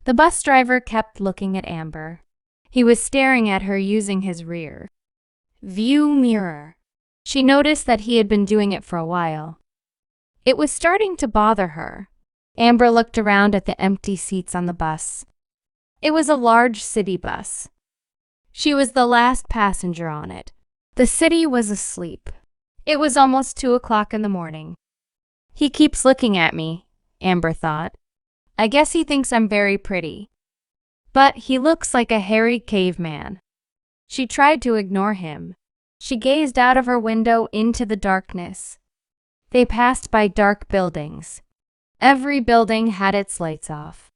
The bus driver kept looking at Amber. He was staring at her using his rear view mirror. She noticed that he had been doing it for a while. It was starting to bother her. Amber looked around at the empty seats on the bus. It was a large city bus. She was the last passenger on it. The city was asleep. It was almost 2 o'clock in the morning. He keeps looking at me, Amber thought. I guess he thinks I'm very pretty. But he looks like a hairy caveman. She tried to ignore him. She gazed out of her window into the darkness. They passed by dark buildings. Every building had its lights off.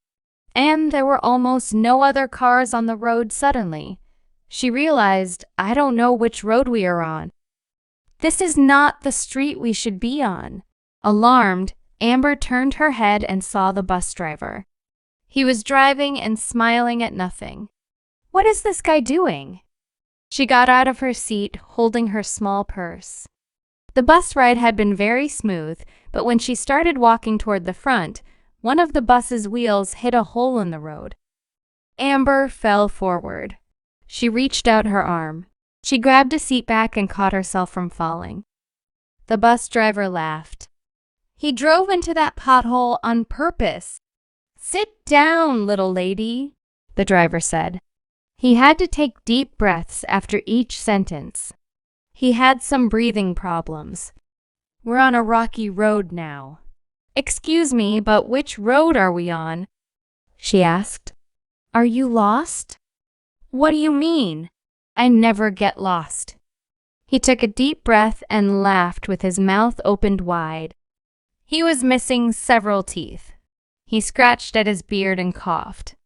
And there were almost no other cars on the road suddenly. She realized, I don't know which road we are on. This is not the street we should be on. Alarmed, Amber turned her head and saw the bus driver. He was driving and smiling at nothing. What is this guy doing? She got out of her seat, holding her small purse. The bus ride had been very smooth, but when she started walking toward the front, one of the bus's wheels hit a hole in the road. Amber fell forward. She reached out her arm. She grabbed a seat back and caught herself from falling. The bus driver laughed. He drove into that pothole on purpose. Sit down, little lady, the driver said. He had to take deep breaths after each sentence. He had some breathing problems. We're on a rocky road now. Excuse me, but which road are we on? She asked. Are you lost? What do you mean? I never get lost. He took a deep breath and laughed with his mouth opened wide. He was missing several teeth. He scratched at his beard and coughed.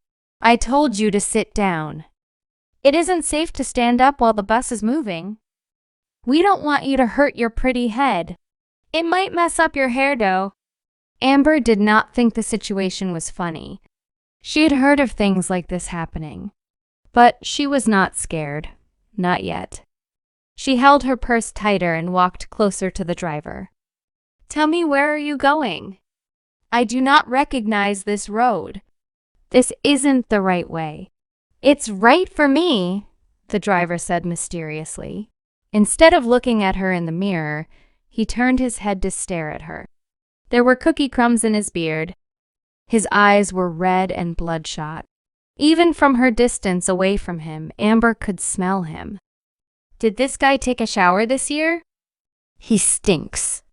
I told you to sit down. It isn't safe to stand up while the bus is moving. We don't want you to hurt your pretty head. It might mess up your hair, though. Amber did not think the situation was funny. She had heard of things like this happening. But she was not scared. Not yet. She held her purse tighter and walked closer to the driver. Tell me, where are you going? I do not recognize this road. This isn't the right way. It's right for me, the driver said mysteriously. Instead of looking at her in the mirror, he turned his head to stare at her. There were cookie crumbs in his beard. His eyes were red and bloodshot. Even from her distance away from him, Amber could smell him. Did this guy take a shower this year? He stinks.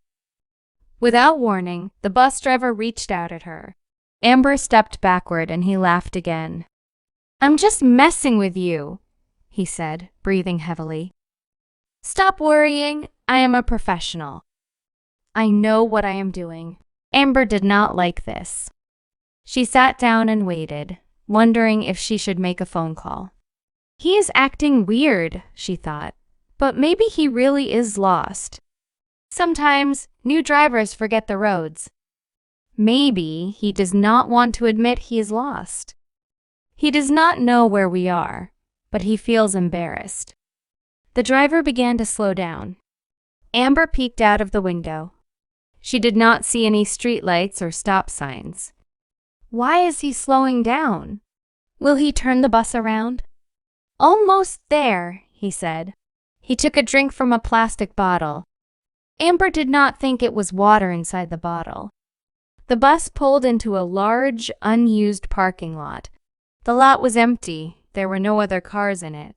Without warning, the bus driver reached out at her. Amber stepped backward and he laughed again. I'm just messing with you, he said, breathing heavily. Stop worrying. I am a professional. I know what I am doing. Amber did not like this. She sat down and waited, wondering if she should make a phone call. He is acting weird, she thought, but maybe he really is lost. Sometimes, new drivers forget the roads. Maybe he does not want to admit he is lost. He does not know where we are, but he feels embarrassed. The driver began to slow down. Amber peeked out of the window. She did not see any streetlights or stop signs. Why is he slowing down? Will he turn the bus around? Almost there, he said. He took a drink from a plastic bottle. Amber did not think it was water inside the bottle. The bus pulled into a large, unused parking lot. The lot was empty. There were no other cars in it.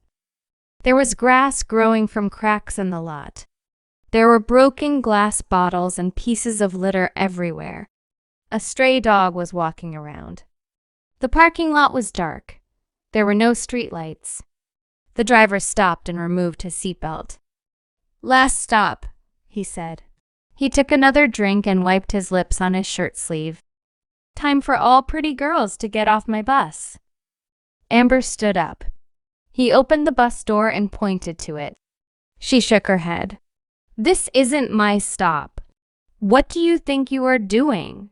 There was grass growing from cracks in the lot. There were broken glass bottles and pieces of litter everywhere. A stray dog was walking around. The parking lot was dark. There were no streetlights. The driver stopped and removed his seatbelt. Last stop, he said. He took another drink and wiped his lips on his shirt sleeve. Time for all pretty girls to get off my bus. Amber stood up. He opened the bus door and pointed to it. She shook her head. This isn't my stop. What do you think you are doing?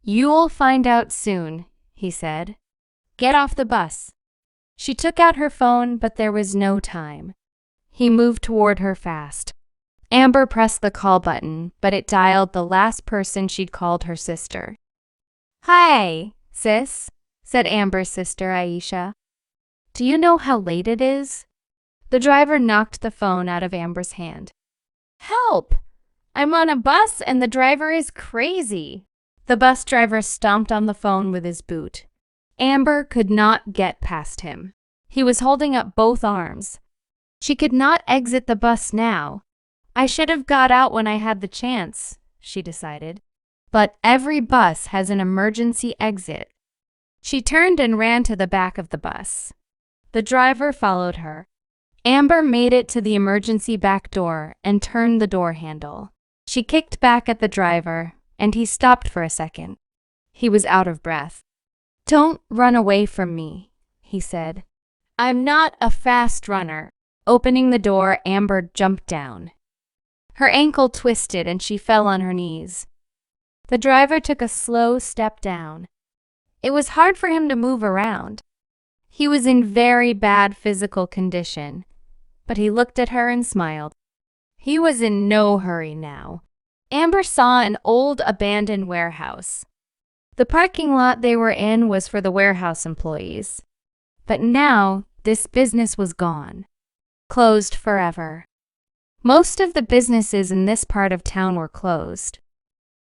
You'll find out soon, he said. Get off the bus. She took out her phone, but there was no time. He moved toward her fast. Amber pressed the call button, but it dialed the last person she'd called her sister. Hi, sis, said Amber's sister Aisha. "Do you know how late it is?" The driver knocked the phone out of Amber's hand. "Help! I'm on a bus and the driver is crazy." The bus driver stomped on the phone with his boot. Amber could not get past him. He was holding up both arms. She could not exit the bus now. "I should have got out when I had the chance," she decided. "But every bus has an emergency exit." She turned and ran to the back of the bus. The driver followed her. Amber made it to the emergency back door and turned the door handle. She kicked back at the driver, and he stopped for a second. He was out of breath. "Don't run away from me," he said. "I'm not a fast runner." Opening the door, Amber jumped down. Her ankle twisted and she fell on her knees. The driver took a slow step down. It was hard for him to move around. He was in very bad physical condition, but he looked at her and smiled. He was in no hurry now. Amber saw an old abandoned warehouse. The parking lot they were in was for the warehouse employees. But now, this business was gone. Closed forever. Most of the businesses in this part of town were closed.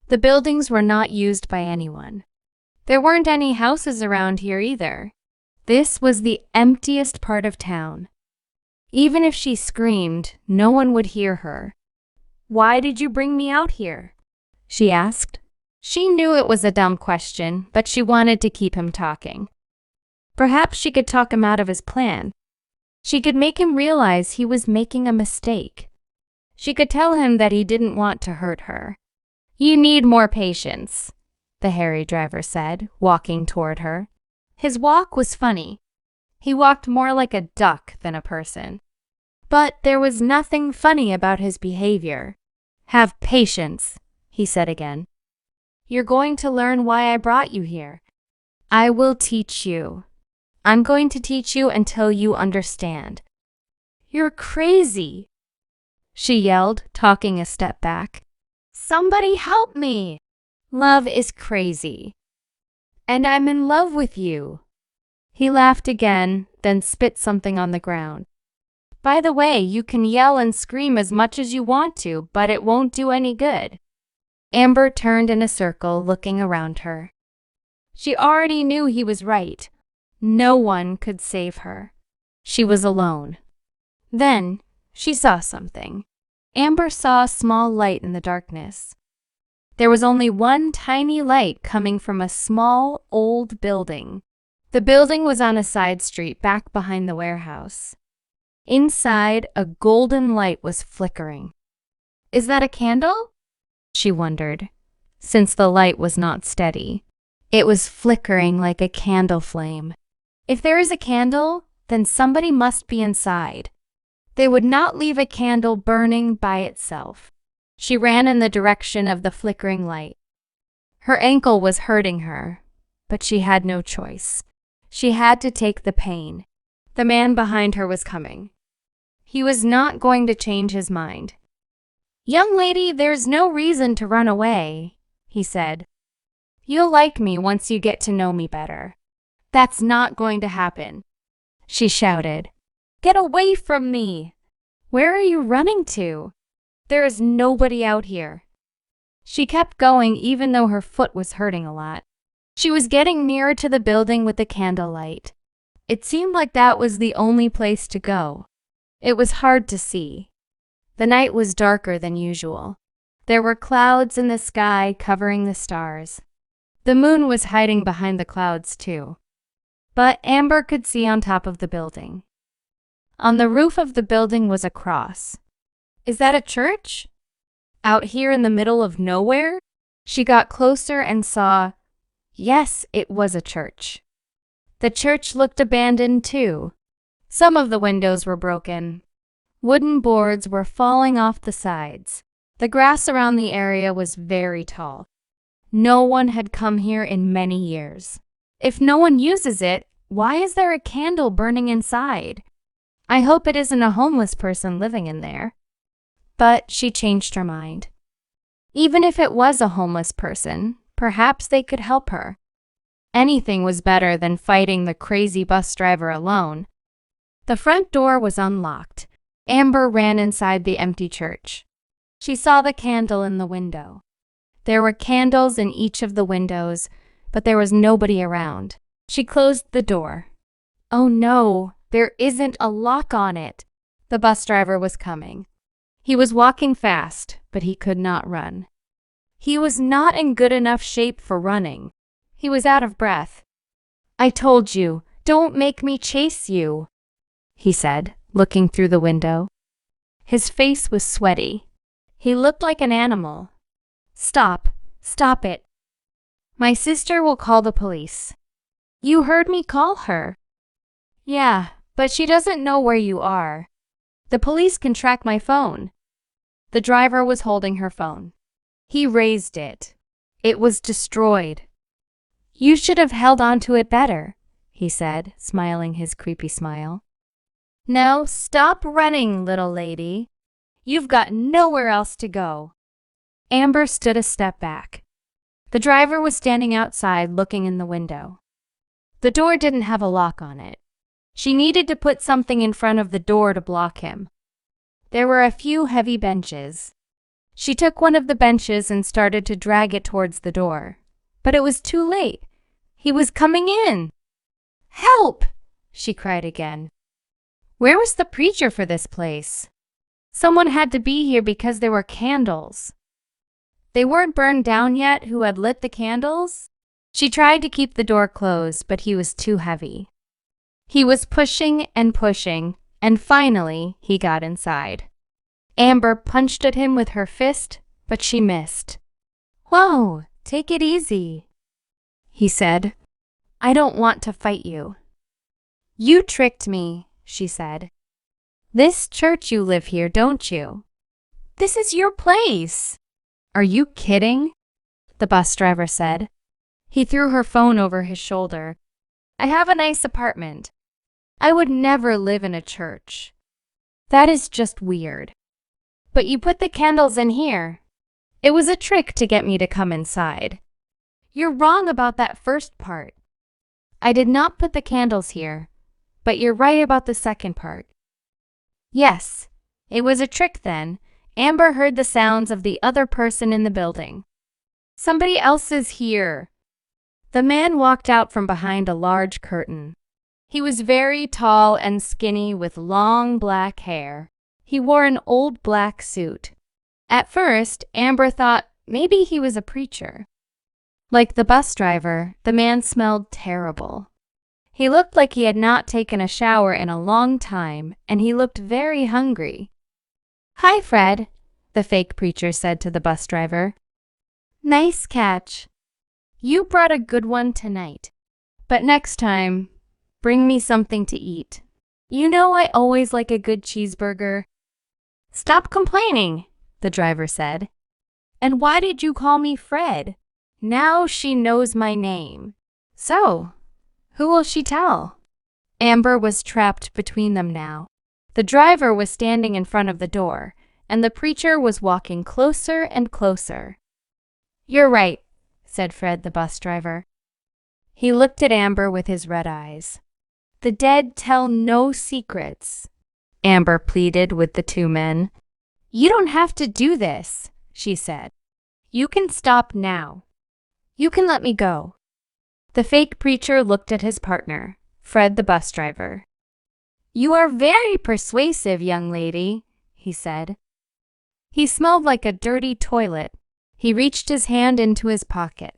The buildings were not used by anyone. There weren't any houses around here either. This was the emptiest part of town. Even if she screamed, no one would hear her. "Why did you bring me out here?" she asked. She knew it was a dumb question, but she wanted to keep him talking. Perhaps she could talk him out of his plan. She could make him realize he was making a mistake. She could tell him that he didn't want to hurt her. "You need more patience," the hairy driver said, walking toward her. His walk was funny. He walked more like a duck than a person. But there was nothing funny about his behavior. "Have patience," he said again. "You're going to learn why I brought you here. I will teach you. I'm going to teach you until you understand." "You're crazy," she yelled, talking a step back. "Somebody help me. Love is crazy. And I'm in love with you." He laughed again, then spit something on the ground. "By the way, you can yell and scream as much as you want to, but it won't do any good." Amber turned in a circle, looking around her. She already knew he was right. No one could save her. She was alone. Then, she saw something. Amber saw a small light in the darkness. There was only one tiny light coming from a small, old building. The building was on a side street back behind the warehouse. Inside, a golden light was flickering. "Is that a candle?" she wondered, since the light was not steady. It was flickering like a candle flame. If there is a candle, then somebody must be inside. They would not leave a candle burning by itself. She ran in the direction of the flickering light. Her ankle was hurting her, but she had no choice. She had to take the pain. The man behind her was coming. He was not going to change his mind. "Young lady, there's no reason to run away," he said. "You'll like me once you get to know me better." "That's not going to happen," she shouted. "Get away from me! Where are you running to? There is nobody out here." She kept going even though her foot was hurting a lot. She was getting nearer to the building with the candlelight. It seemed like that was the only place to go. It was hard to see. The night was darker than usual. There were clouds in the sky covering the stars. The moon was hiding behind the clouds too. But Amber could see on top of the building. On the roof of the building was a cross. "Is that a church? Out here in the middle of nowhere?" She got closer and saw, yes, it was a church. The church looked abandoned too. Some of the windows were broken. Wooden boards were falling off the sides. The grass around the area was very tall. No one had come here in many years. If no one uses it, why is there a candle burning inside? I hope it isn't a homeless person living in there. But she changed her mind. Even if it was a homeless person, perhaps they could help her. Anything was better than fighting the crazy bus driver alone. The front door was unlocked. Amber ran inside the empty church. She saw the candle in the window. There were candles in each of the windows, but there was nobody around. She closed the door. Oh no, there isn't a lock on it. The bus driver was coming. He was walking fast, but he could not run. He was not in good enough shape for running. He was out of breath. I told you, don't make me chase you, he said, looking through the window. His face was sweaty. He looked like an animal. Stop it. My sister will call the police. You heard me call her. Yeah, but she doesn't know where you are. The police can track my phone. The driver was holding her phone. He raised it. It was destroyed. You should have held on to it better, he said, smiling his creepy smile. Now stop running, little lady. You've got nowhere else to go. Amber stood a step back. The driver was standing outside looking in the window. The door didn't have a lock on it. She needed to put something in front of the door to block him. There were a few heavy benches. She took one of the benches and started to drag it towards the door. But it was too late. He was coming in. Help! She cried again. Where was the preacher for this place? Someone had to be here because there were candles. They weren't burned down yet who had lit the candles? She tried to keep the door closed, but he was too heavy. He was pushing, and finally he got inside. Amber punched at him with her fist, but she missed. Whoa, take it easy, he said. I don't want to fight you. You tricked me, she said. This church you live here, don't you? This is your place. Are you kidding? The bus driver said. He threw her phone over his shoulder. I have a nice apartment. I would never live in a church. That is just weird. But you put the candles in here. It was a trick to get me to come inside. You're wrong about that first part. I did not put the candles here, but you're right about the second part. Yes, it was a trick then. Amber heard the sounds of the other person in the building. Somebody else is here. The man walked out from behind a large curtain. He was very tall and skinny with long black hair. He wore an old black suit. At first, Amber thought maybe he was a preacher. Like the bus driver, the man smelled terrible. He looked like he had not taken a shower in a long time, and he looked very hungry. Hi, Fred, the fake preacher said to the bus driver. Nice catch. You brought a good one tonight. But next time, bring me something to eat. You know I always like a good cheeseburger. Stop complaining, the driver said. And why did you call me Fred? Now she knows my name. So, who will she tell? Amber was trapped between them now. The driver was standing in front of the door, and the preacher was walking closer and closer. You're right, said Fred the bus driver. He looked at Amber with his red eyes. The dead tell no secrets, Amber pleaded with the two men. You don't have to do this, she said. You can stop now. You can let me go. The fake preacher looked at his partner, Fred the bus driver. You are very persuasive, young lady, he said. He smelled like a dirty toilet. He reached his hand into his pocket.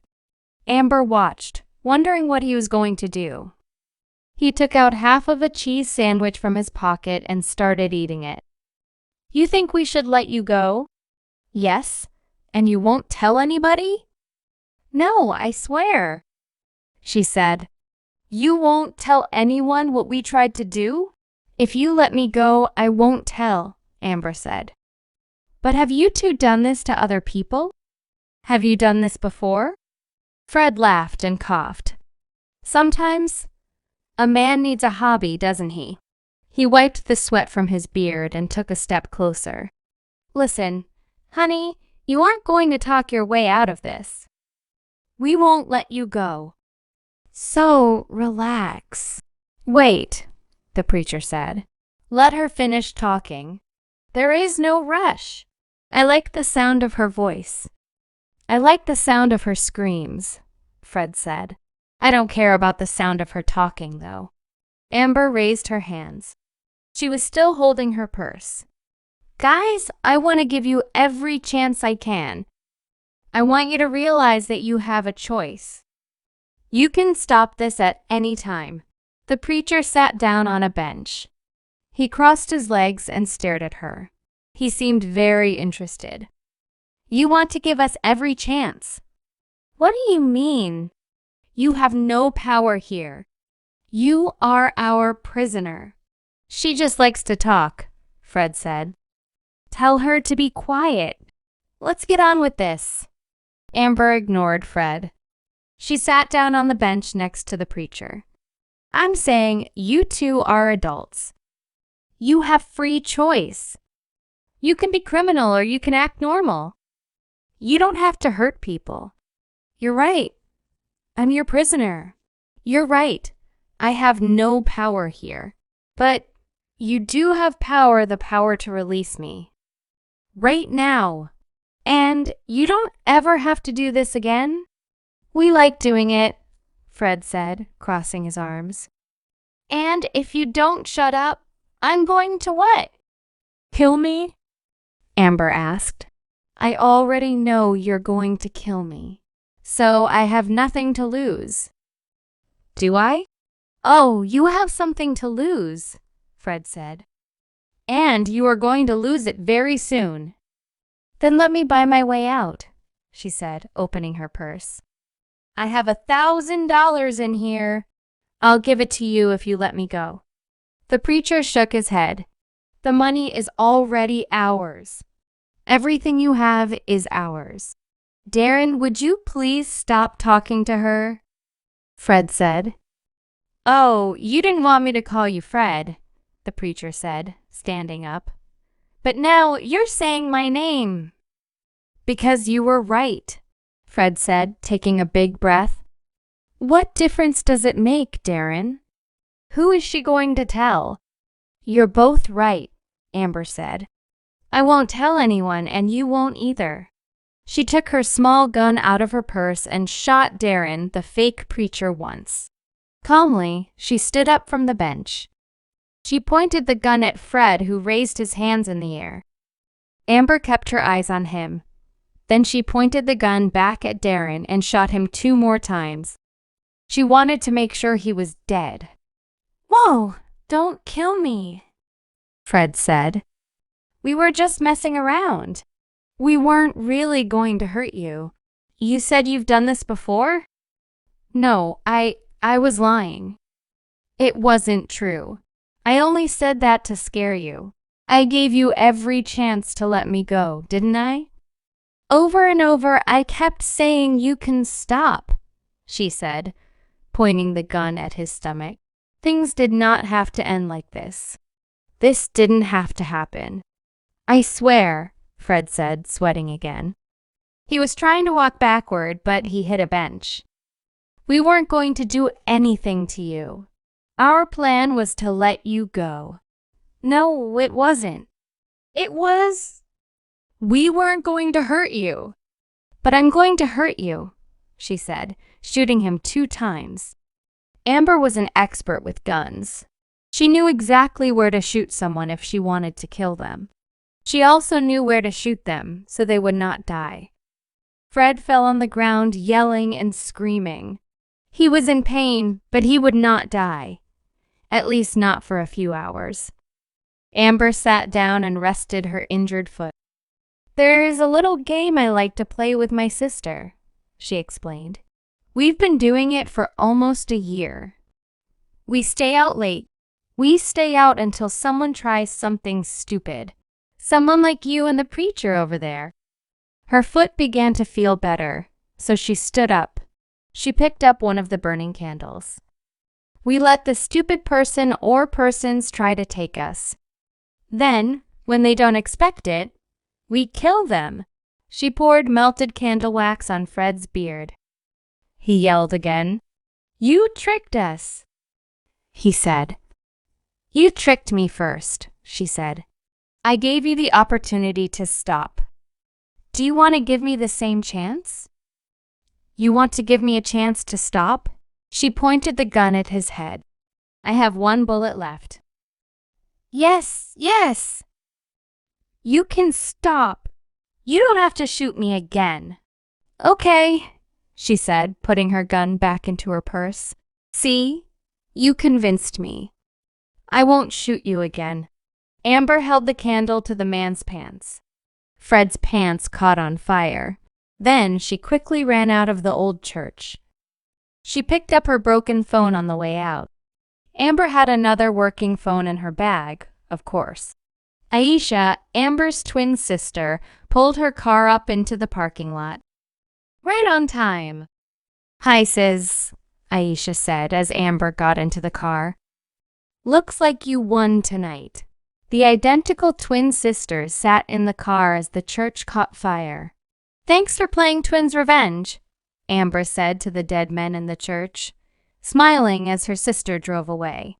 Amber watched, wondering what he was going to do. He took out half of a cheese sandwich from his pocket and started eating it. You think we should let you go? Yes, and you won't tell anybody? No, I swear, she said. You won't tell anyone what we tried to do? If you let me go, I won't tell, Amber said. But have you two done this to other people? Have you done this before? Fred laughed and coughed. Sometimes a man needs a hobby, doesn't he? He wiped the sweat from his beard and took a step closer. Listen, honey, you aren't going to talk your way out of this. We won't let you go. So relax. Wait, the preacher said. Let her finish talking. There is no rush. I like the sound of her voice. I like the sound of her screams, Fred said. I don't care about the sound of her talking, though. Amber raised her hands. She was still holding her purse. Guys, I want to give you every chance I can. I want you to realize that you have a choice. You can stop this at any time. The preacher sat down on a bench. He crossed his legs and stared at her. He seemed very interested. You want to give us every chance. What do you mean? You have no power here. You are our prisoner. She just likes to talk, Fred said. Tell her to be quiet. Let's get on with this. Amber ignored Fred. She sat down on the bench next to the preacher. I'm saying you two are adults. You have free choice. You can be criminal or you can act normal. You don't have to hurt people. You're right. I'm your prisoner. You're right. I have no power here. But you do have power, the power to release me. Right now. And you don't ever have to do this again? We like doing it, Fred said, crossing his arms. And if you don't shut up, I'm going to what? Kill me? Amber asked. I already know you're going to kill me, so I have nothing to lose. Do I? Oh, you have something to lose, Fred said. And you are going to lose it very soon. Then let me buy my way out, she said, opening her purse. I have $1,000 in here. I'll give it to you if you let me go. The preacher shook his head. The money is already ours. Everything you have is ours. Darren, would you please stop talking to her? Fred said. Oh, you didn't want me to call you Fred, the preacher said, standing up. But now you're saying my name. Because you were right, Fred said, taking a big breath. What difference does it make, Darren? Who is she going to tell? You're both right, Amber said. I won't tell anyone, and you won't either. She took her small gun out of her purse and shot Darren, the fake preacher, once. Calmly, she stood up from the bench. She pointed the gun at Fred, who raised his hands in the air. Amber kept her eyes on him. Then she pointed the gun back at Darren and shot him 2 more times. She wanted to make sure he was dead. Whoa, don't kill me, Fred said. We were just messing around. We weren't really going to hurt you. You said you've done this before? No, I was lying. It wasn't true. I only said that to scare you. I gave you every chance to let me go, didn't I? Over and over, I kept saying you can stop, she said, pointing the gun at his stomach. Things did not have to end like this. This didn't have to happen. I swear, Fred said, sweating again. He was trying to walk backward, but he hit a bench. We weren't going to do anything to you. Our plan was to let you go. No, it wasn't. It was. We weren't going to hurt you. But I'm going to hurt you, she said, shooting him 2 times. Amber was an expert with guns. She knew exactly where to shoot someone if she wanted to kill them. She also knew where to shoot them so they would not die. Fred fell on the ground, yelling and screaming. He was in pain, but he would not die. At least not for a few hours. Amber sat down and rested her injured foot. There is a little game I like to play with my sister, she explained. We've been doing it for almost a year. We stay out late. We stay out until someone tries something stupid. Someone like you and the preacher over there. Her foot began to feel better, so she stood up. She picked up one of the burning candles. We let the stupid person or persons try to take us. Then, when they don't expect it, we kill them. She poured melted candle wax on Fred's beard. He yelled again. You tricked us, he said. You tricked me first, she said. I gave you the opportunity to stop. Do you want to give me the same chance? You want to give me a chance to stop? She pointed the gun at his head. I have one bullet left. Yes, yes. You can stop. You don't have to shoot me again. Okay, she said, putting her gun back into her purse. See? You convinced me. I won't shoot you again. Amber held the candle to the man's pants. Fred's pants caught on fire. Then she quickly ran out of the old church. She picked up her broken phone on the way out. Amber had another working phone in her bag, of course. Aisha, Amber's twin sister, pulled her car up into the parking lot. Right on time. Hi, sis, Aisha said as Amber got into the car. Looks like you won tonight. The identical twin sisters sat in the car as the church caught fire. Thanks for playing Twins Revenge, Amber said to the dead men in the church, smiling as her sister drove away.